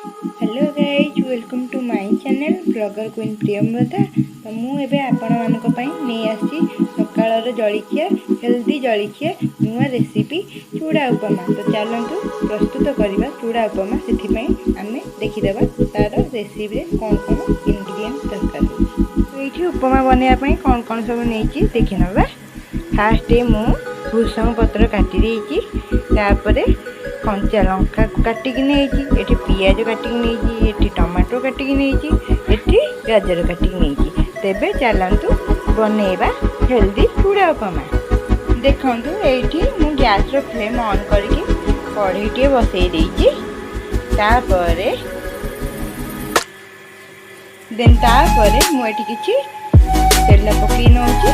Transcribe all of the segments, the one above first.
Hello guys welcome to my channel blogger queen Priyamrata. तो मुझे आपण मानक नहीं आसी सकाल जलिखिया हेल्दी जलिखिया नुआ रेसिपी चूड़ा उपमा। तो चलतु प्रस्तुत करवा चूड़ा उपमा। से आम देखीदे तार रेसिपी कौन कौन इंग्रेडिएंट्स दरकार। तो ये उपमा बनवाई कौन कौन सब नहीं देखी ना। फास्ट मु भूसंग पत्र काटी देपर कंचा लंका काटिकी नहीं, पियाज काटिकी नहीं, टमाटो काटिकी नहीं, गाजर काटिकी नहीं। तेबे चलतु बनैबा हेल्दी चूड़ा उपमा। देखंतु एठी मु गैस रो फ्लेम ऑन करके कढ़ईटे बसई देइछि। तापरे मु एठी किछि तेल पकई नउछि।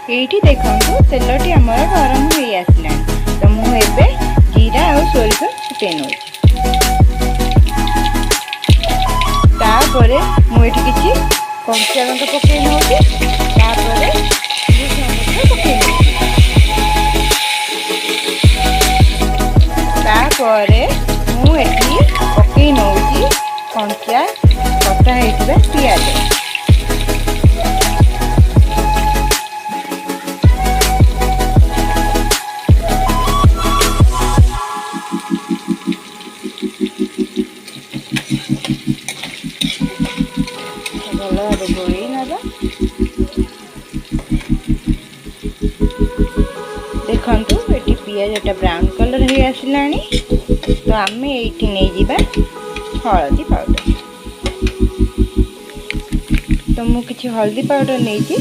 ये देखो तेलटी आमर गरम हो आसला। तो मुझे जीरा और सोरिष फुटे नौ। मुझे किसी कंचा लंका पकई नौ। मुझे पकई नौ कंचा कटा होता पियाज। देखंतु ये पियाज ब्राउन कलर हो आसला। तो आम ये नहीं जीवा हल्दी पाउडर। तो मु किछि हल्दी पाउडर नहीं जी।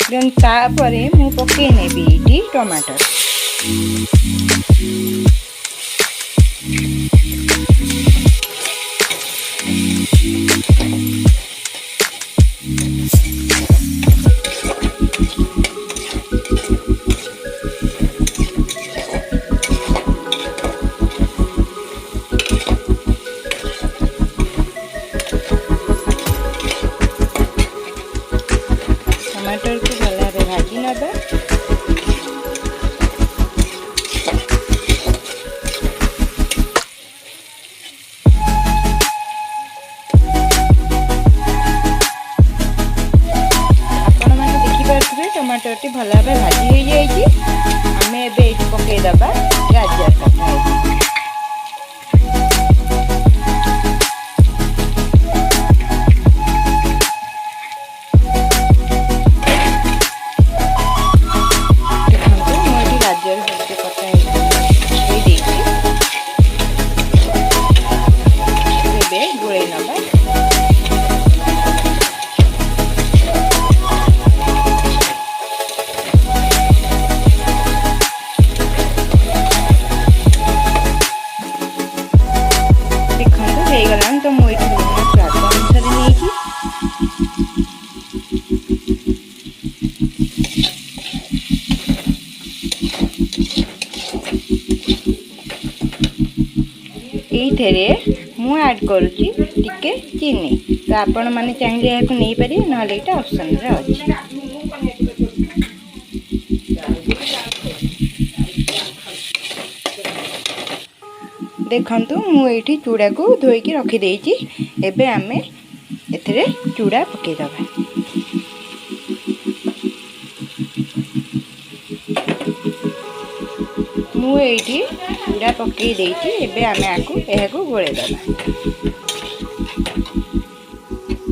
देन तापरे मु पकई नेबी ये टमाटर। टमाटर को भला भाजी नबा। आपण मैंने देखिपे टमाटर टी भला भाजी हो जाए। आम ए पकईदबा गाजर कटा। तो मुझे स्वाद अनुसार नहीं। ये मु ऐड करुच्ची टिके चीनी। तो आपण मैंने चाहिए यहाँ नहीं पारे ना ऑप्शन रे अच्छी। देखंतु मुझे चूड़ा को धोईकी रखीदे। एबे आमे एथिरे चूड़ा पकईदबा। मुझे चूड़ा पकई देइछि। एबे आमे आकु गोळेदबा।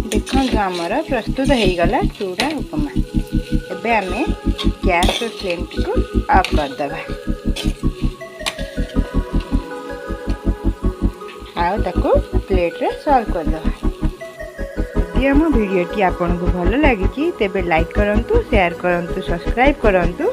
देखंतु आमर प्रस्तुत हो गला चूड़ा उपमा। एबे आमे गैस रो फ्लेम को ऑफ करदबा। आउ ताको प्लेट रे सर्व कर दो। यदि आम वीडियोटी आपको भल लगी तेबे लाइक करंतु, शेयर करंतु, सब्सक्राइब करंतु।